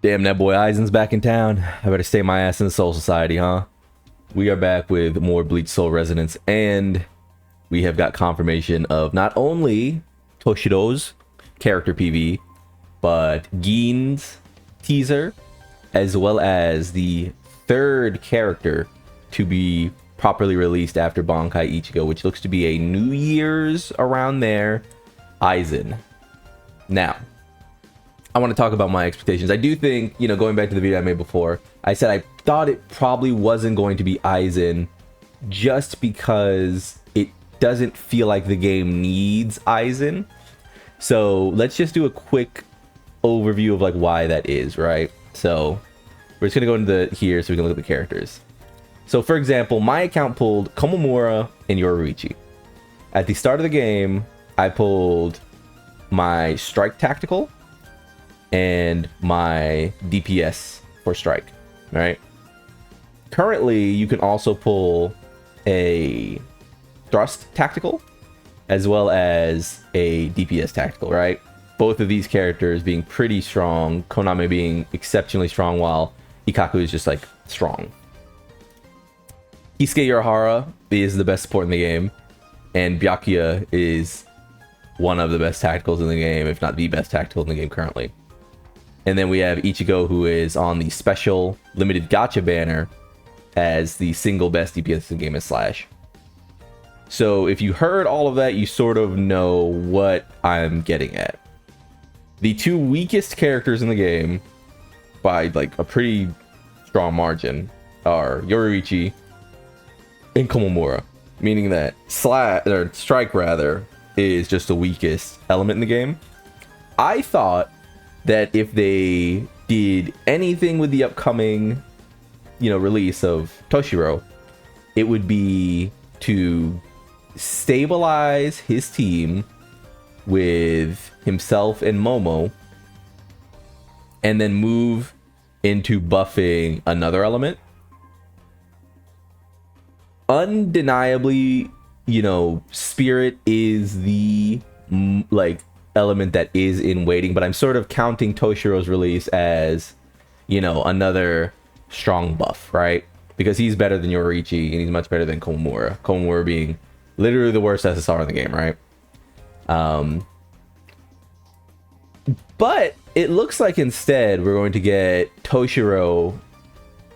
Damn, that boy Aizen's back in town. I better stay my ass in the Soul Society, huh? We are back with more Bleach Soul Resonance, and we have got confirmation of not only Toshiro's character PV, but Gin's teaser, as well as the third character to be properly released after Bankai Ichigo, which looks to be a New Year's around there, Aizen. Now, I want to talk about my expectations. I do think, you know, going back to the video I made before, I said I thought it probably wasn't going to be Aizen just because it doesn't feel like the game needs Aizen. So let's just do a quick overview of like why that is, right? So we're just gonna go into here so we can look at the characters. So for example, my account pulled Komomura and Yoruichi. At the start of the game, I pulled my Strike Tactical and my DPS for Strike, right? Currently, you can also pull a Thrust Tactical as well as a DPS Tactical, right? Both of these characters being pretty strong, Konami being exceptionally strong, while Ikaku is just like strong. Kisuke Urahara is the best support in the game, and Byakuya is one of the best tacticals in the game, if not the best tactical in the game currently. And then we have Ichigo, who is on the special limited gacha banner as the single best DPS in the game as Slash. So if you heard all of that, you sort of know what I'm getting at. The two weakest characters in the game, by like a pretty strong margin, are Yoruichi and Komomura, meaning that Strike rather is just the weakest element in the game. I thought that if they did anything with the upcoming, you know, release of Toshiro, it would be to stabilize his team with himself and Momo, and then move into buffing another element. Undeniably, you know, Spirit is the like element that is in waiting, but I'm sort of counting Toshiro's release as, you know, another strong buff, right? Because he's better than Yoruichi and he's much better than Komomura. Komomura being literally the worst SSR in the game, right? But it looks like instead we're going to get Toshiro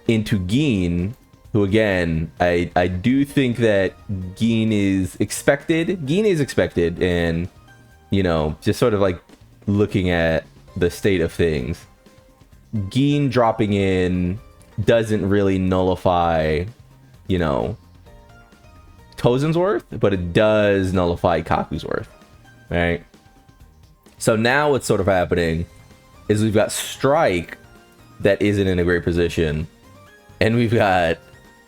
into Gin, who again, I do think that Gin is expected. Gin is expected, and you know, just sort of like looking at the state of things, Gin dropping in doesn't really nullify, you know, Tozen's worth, but it does nullify Kaku's worth, right? So now what's sort of happening is we've got Strike that isn't in a great position, and we've got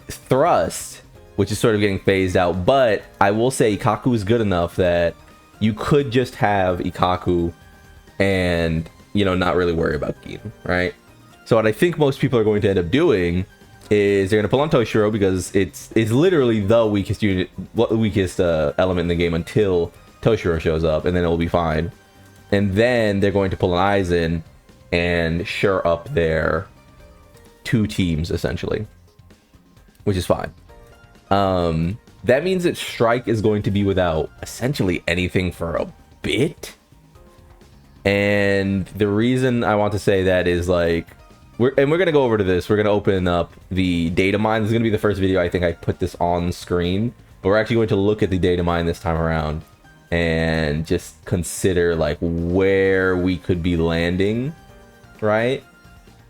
Thrust, which is sort of getting phased out. But I will say Ikaku is good enough that you could just have Ikaku and, you know, not really worry about Gin, right? So what I think most people are going to end up doing is they're going to pull on Toshiro because it's literally the weakest unit, element in the game until Toshiro shows up, and then it'll be fine. And then they're going to pull an Aizen and shore up their two teams, essentially, which is fine. That means that Strike is going to be without essentially anything for a bit. And the reason I want to say that is like, we're going to go over to this. We're going to open up the DATAMINE. This is going to be the first video I think I put this on screen, but we're actually going to look at the DATAMINE this time around and just consider like where we could be landing, right?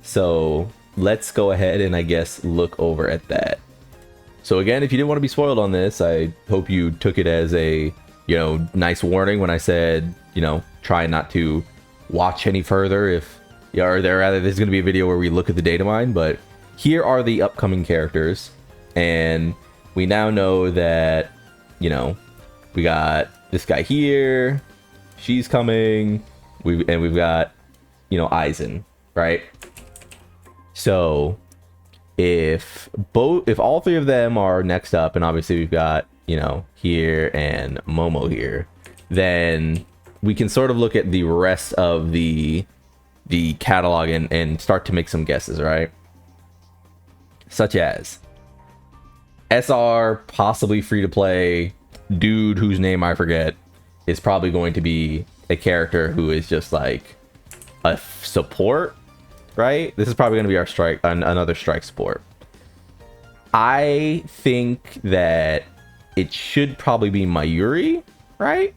So let's go ahead and I guess look over at that. So again, if you didn't want to be spoiled on this, I hope you took it as a, you know, nice warning when I said, you know, try not to watch any further if, or rather, this is going to be a video where we look at the DATAMINE. But here are the upcoming characters, and we now know that, you know, we got this guy here, she's coming, we've got, you know, Aizen, right? So if all three of them are next up, and obviously we've got, you know, here and Momo here, then we can sort of look at the rest of the the catalog and start to make some guesses, right? Such as SR, possibly free to play dude whose name I forget, is probably going to be a character who is just like a support, right? This is probably going to be our strike, another strike support. I think that it should probably be Mayuri, right?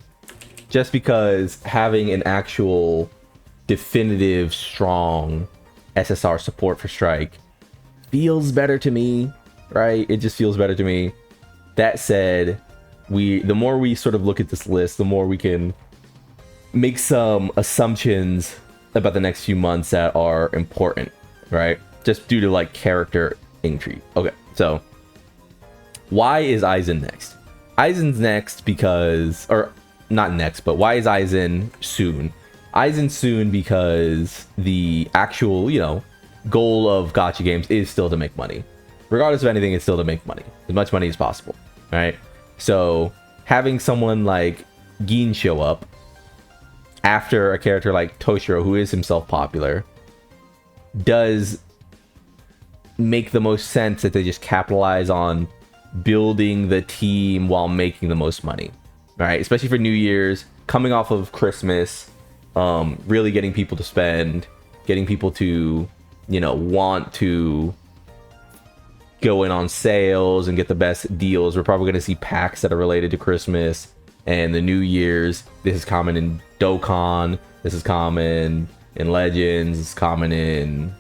Just because having an actual definitive strong SSR support for strike feels better to me, right? It just feels better to me. That said, the more we sort of look at this list, the more we can make some assumptions about the next few months that are important, right? Just due to like character intrigue. Okay, so why is Aizen next? Aizen's next because, or not next, but why is Aizen soon? Aizen soon because the actual, you know, goal of gacha games is still to make money. Regardless of anything, it's still to make money. As much money as possible, right? So having someone like Gin show up after a character like Toshiro, who is himself popular, does make the most sense that they just capitalize on building the team while making the most money, right? Especially for New Year's, coming off of Christmas, really getting people to spend, getting people to, you know, want to go in on sales and get the best deals. We're probably going to see packs that are related to Christmas and the New Year's. This is common in Dokkan. This is common in Legends. It's common in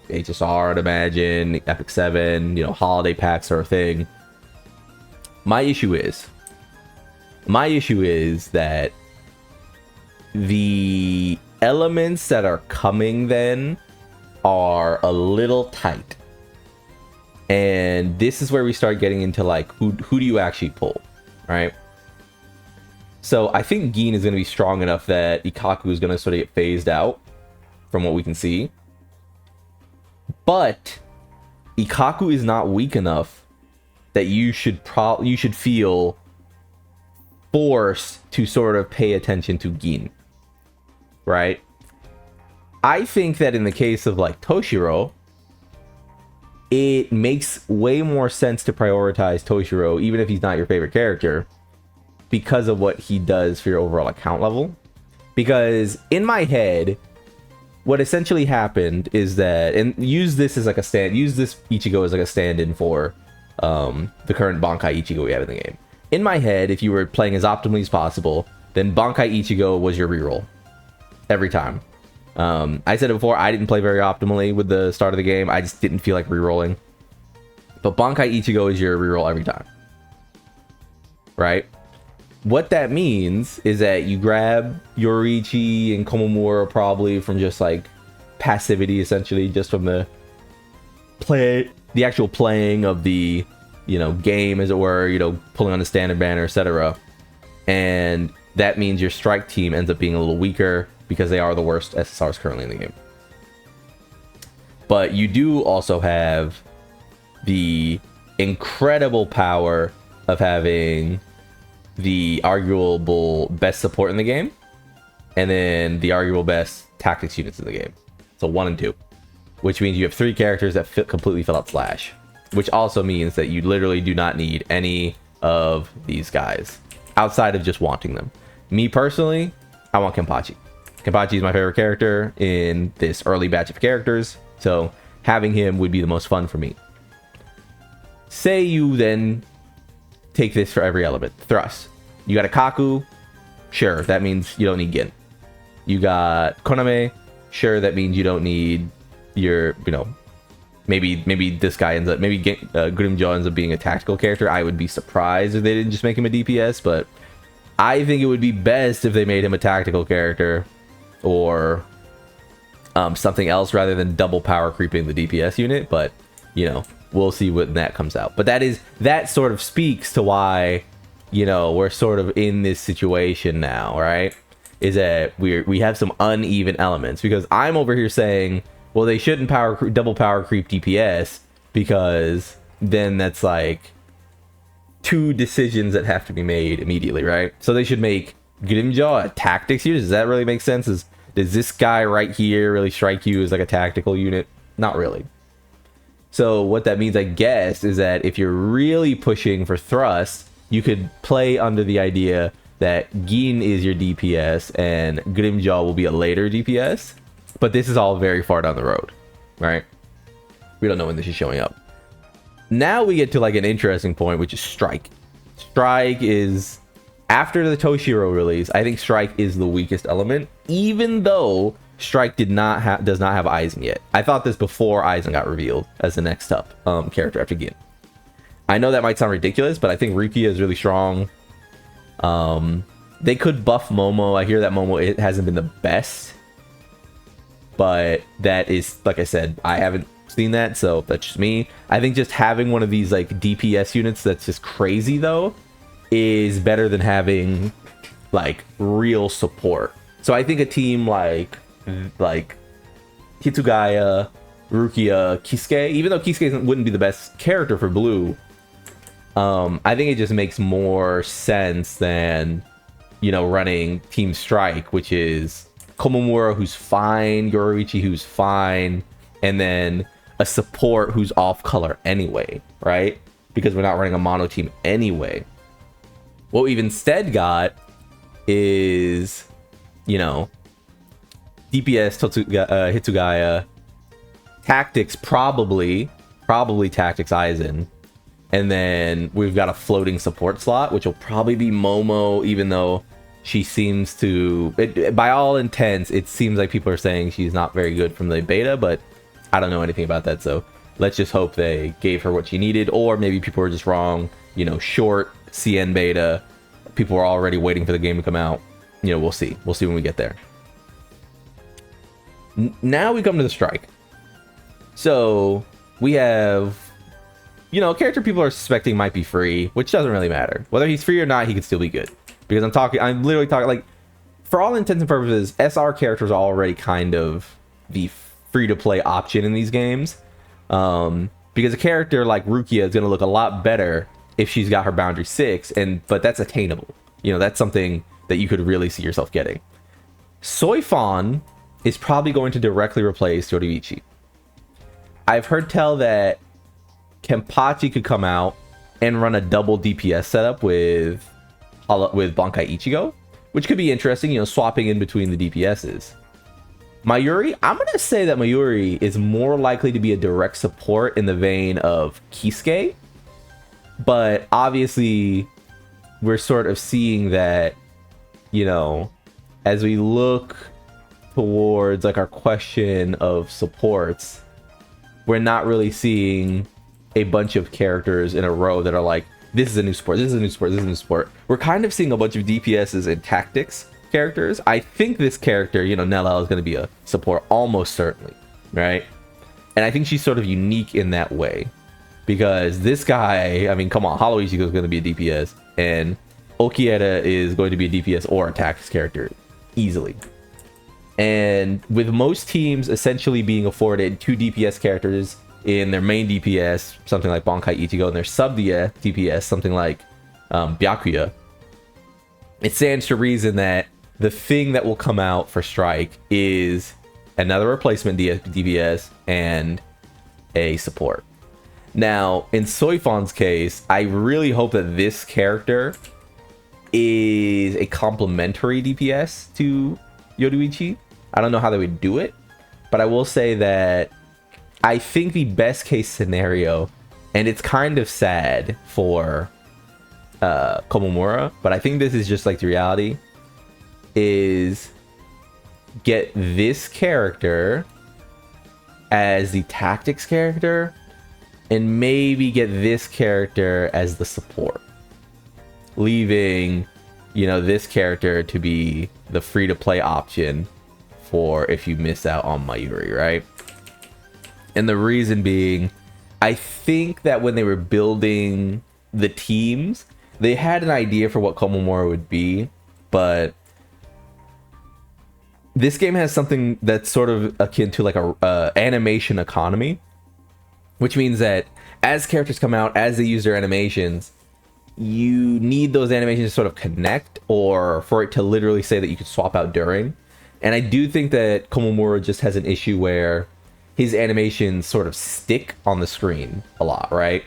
HSR, I'd imagine. Epic 7, you know, holiday packs are a thing. My issue is that the elements that are coming then are a little tight. And this is where we start getting into like, who do you actually pull, right? So I think Gin is going to be strong enough that Ikkaku is going to sort of get phased out from what we can see. But Ikkaku is not weak enough that you should feel forced to sort of pay attention to Gin, right? I think that in the case of like Toshiro, it makes way more sense to prioritize Toshiro, even if he's not your favorite character, because of what he does for your overall account level. Because in my head, what essentially happened is that, and use this Ichigo as like a stand-in for the current Bankai Ichigo we have in the game. In my head, if you were playing as optimally as possible, then Bankai Ichigo was your reroll every time. I said it before, I didn't play very optimally with the start of the game. I just didn't feel like rerolling. But Bankai Ichigo is your reroll every time, right? What that means is that you grab Yoriichi and Komomura probably from just like passivity, essentially, just from the actual playing of the, you know, game, as it were, you know, pulling on the standard banner, etc. And that means your strike team ends up being a little weaker because they are the worst SSRs currently in the game. But you do also have the incredible power of having the arguable best support in the game, and then the arguable best tactics units in the game. So 1 and 2, which means you have 3 characters that completely fill out Slash, which also means that you literally do not need any of these guys outside of just wanting them. Me personally, I want Kenpachi. Kenpachi is my favorite character in this early batch of characters, so having him would be the most fun for me. Say you then take this for every element. Thrust. You got a Kaku. Sure, that means you don't need Gin. You got Koname. Sure, that means you don't need your, you know, maybe this guy ends up, Grimjaw ends up being a tactical character. I would be surprised if they didn't just make him a DPS, but I think it would be best if they made him a tactical character or something else rather than double power creeping the DPS unit. But, you know, we'll see when that comes out. But that sort of speaks to why, you know, we're sort of in this situation now, right? Is that we have some uneven elements, because I'm over here saying, well, they shouldn't double power creep DPS, because then that's like 2 decisions that have to be made immediately, right? So they should make Grimjaw a tactics unit. Does that really make sense? Does this guy right here really strike you as like a tactical unit? Not really. So what that means, I guess, is that if you're really pushing for thrust, you could play under the idea that Gin is your DPS and Grimjaw will be a later DPS. But this is all very far down the road, right? We don't know when this is showing up. Now we get to like an interesting point, which is Strike. Strike is, after the Toshiro release, I think Strike is the weakest element, even though Strike does not have Aizen yet. I thought this before Aizen got revealed as the next up character after Gin. I know that might sound ridiculous, but I think Rukia is really strong. They could buff Momo. I hear that Momo, it hasn't been the best, but that is, like I said, I haven't seen that, so that's just me. I think just having one of these like DPS units that's just crazy though is better than having like real support. So I think a team like Hitsugaya, Rukia, Kisuke, even though Kisuke wouldn't be the best character for blue, I think it just makes more sense than, you know, running Team Strike, which is Komomura, who's fine, Yoruichi, who's fine, and then a support who's off color anyway, right? Because we're not running a mono team anyway. What we've instead got is, you know, DPS Hitsugaya, Tactics probably Tactics Aizen, and then we've got a floating support slot, which will probably be Momo, even though she seems to, by all intents, it seems like people are saying she's not very good from the beta, but I don't know anything about that, so let's just hope they gave her what she needed, or maybe people were just wrong. You know, short CN beta, people are already waiting for the game to come out. You know, we'll see when we get there. Now we come to the Strike. So we have, you know, a character people are suspecting might be free, which doesn't really matter. Whether he's free or not, he could still be good. Because I'm literally talking, like, for all intents and purposes, SR characters are already kind of the free-to-play option in these games. Because a character like Rukia is going to look a lot better if she's got her boundary 6, but that's attainable. You know, that's something that you could really see yourself getting. Soifon is probably going to directly replace Yoruichi. I've heard tell that Kenpachi could come out and run a double DPS setup with Bankai Ichigo, which could be interesting, you know, swapping in between the DPSs. Mayuri, I'm going to say that Mayuri is more likely to be a direct support in the vein of Kisuke, but obviously we're sort of seeing that, you know, as we look towards like our question of supports, we're not really seeing a bunch of characters in a row that are like, this is a new support, this is a new support, this is a new support. We're kind of seeing a bunch of DPSs and tactics characters. I think this character, you know, Nella, is going to be a support almost certainly, right? And I think she's sort of unique in that way, because this guy, I mean, come on, Hollow Ichigo is going to be a DPS, and Okieta is going to be a DPS or a tactics character easily. And with most teams essentially being afforded 2 DPS characters in their main DPS, something like Bankai Ichigo, and their sub DPS, something like Byakuya, it stands to reason that the thing that will come out for Strike is another replacement DPS and a support. Now, in Soifon's case, I really hope that this character is a complementary DPS to Yoruichi. I don't know how they would do it, but I will say that I think the best case scenario, and it's kind of sad for Komomura, but I think this is just like the reality, is get this character as the tactics character and maybe get this character as the support, leaving, you know, this character to be the free-to-play option for if you miss out on Mayuri, right? And the reason being, I think that when they were building the teams, they had an idea for what Komomura would be, but this game has something that's sort of akin to like a animation economy, which means that as characters come out, as they use their animations, you need those animations to sort of connect, or for it to literally say that you could swap out during. And I do think that Komomura just has an issue where his animations sort of stick on the screen a lot, right?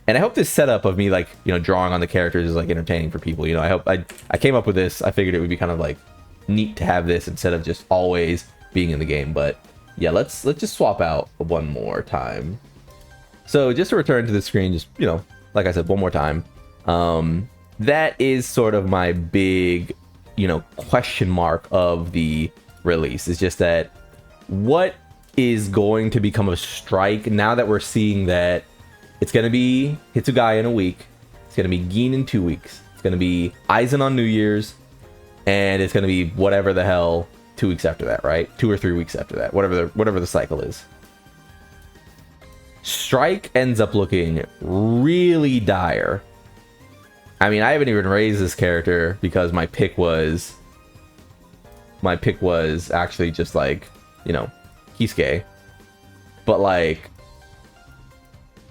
And I hope this setup of me, like, you know, drawing on the characters is, like, entertaining for people. You know, I hope I came up with this. I figured it would be kind of, like, neat to have this instead of just always being in the game. But yeah, let's just swap out one more time. So just to return to the screen, just, you know, like I said, one more time. That is sort of my big, you know, question mark of the release. It's just that what is going to become a strike now that we're seeing that it's going to be Hitsugaya in a week, it's going to be Gin in 2 weeks, it's going to be Aizen on New Year's, and it's going to be whatever the hell 2 weeks after that, right? 2 or 3 weeks after that, whatever the cycle is. Strike ends up looking really dire. I mean, I haven't even raised this character because my pick was actually just, like, you know, Kisuke. But, like,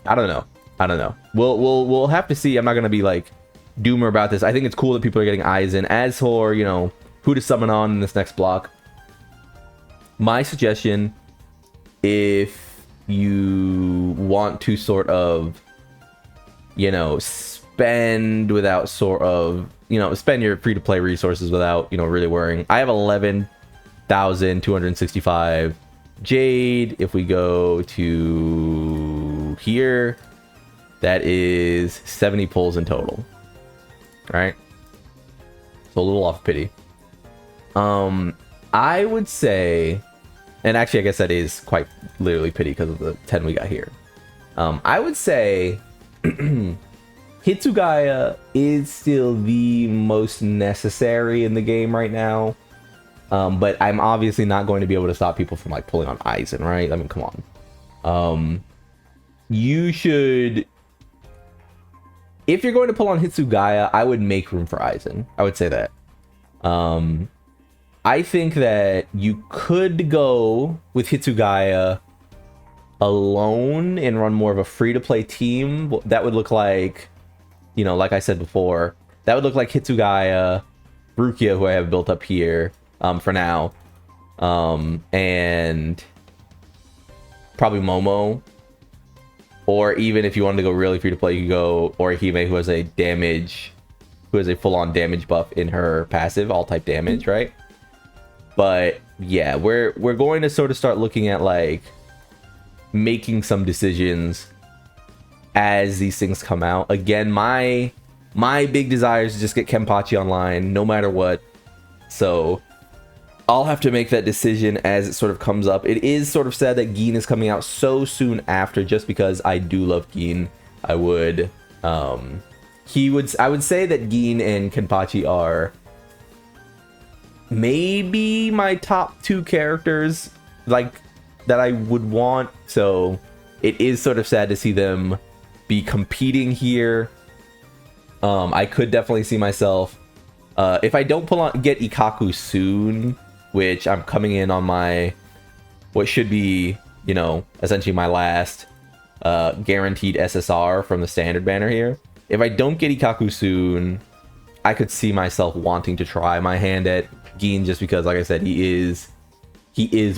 I don't know. We'll have to see. I'm not gonna be like doomer about this. I think it's cool that people are getting Aizen. As for, you know, who to summon on in this next block, my suggestion, if you want to sort of, you know, spend without sort of, you know, spend your free-to-play resources without, you know, really worrying. I have 11,265 Jade. If we go to here, that is 70 pulls in total. All right, so a little off pity. I would say, and actually I guess that is quite literally pity because of the 10 we got here. I would say Hitsugaya is still the most necessary in the game right now. But I'm obviously not going to be able to stop people from, like, pulling on Aizen, right? I mean, come on. You should... If you're going to pull on Hitsugaya, I would make room for Aizen. I would say that. I think that you could go with Hitsugaya alone and run more of a free-to-play team. That would look like, you know, like I said before, that would look like Hitsugaya, Rukia, who I have built up here, for now, and probably Momo, or even if you wanted to go really free to play, you could go Orihime, who has a full-on damage buff in her passive, all type damage, right? But yeah, we're going to sort of start looking at, like, making some decisions as these things come out. Again, my big desire is to just get Kenpachi online no matter what, so I'll have to make that decision as it sort of comes up. It is sort of sad that Gin is coming out so soon after, just because I do love Gin. I would say that Gin and Kenpachi are maybe my top 2 characters, like, that I would want. So it is sort of sad to see them be competing here. I could definitely see myself, if I don't get Ikkaku soon, which I'm coming in on my, what should be, you know, essentially my last guaranteed SSR from the standard banner here. If I don't get Ikkaku soon, I could see myself wanting to try my hand at Gin, just because, like I said, he is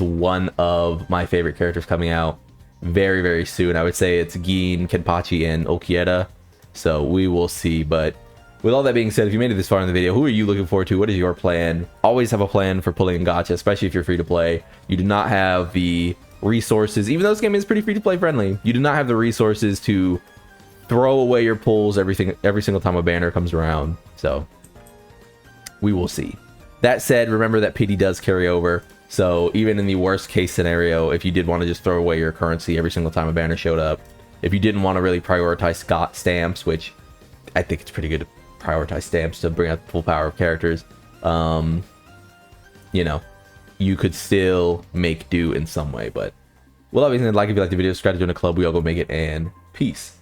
one of my favorite characters coming out very, very soon. I would say it's Gin, Kenpachi, and Okieta. So we will see. But with all that being said, if you made it this far in the video, who are you looking forward to? What is your plan? Always have a plan for pulling in gacha, especially if you're free to play. You do not have the resources, even though this game is pretty free to play friendly, you do not have the resources to throw away your pulls every single time a banner comes around. So we will see. That said, remember that pity does carry over. So even in the worst case scenario, if you did want to just throw away your currency every single time a banner showed up, if you didn't want to really prioritize stamps, which I think it's pretty good to prioritize stamps to bring out the full power of characters, you know, you could still make do in some way. But well, obviously, like if you like the video, subscribe to join the club. We all go make it, and peace.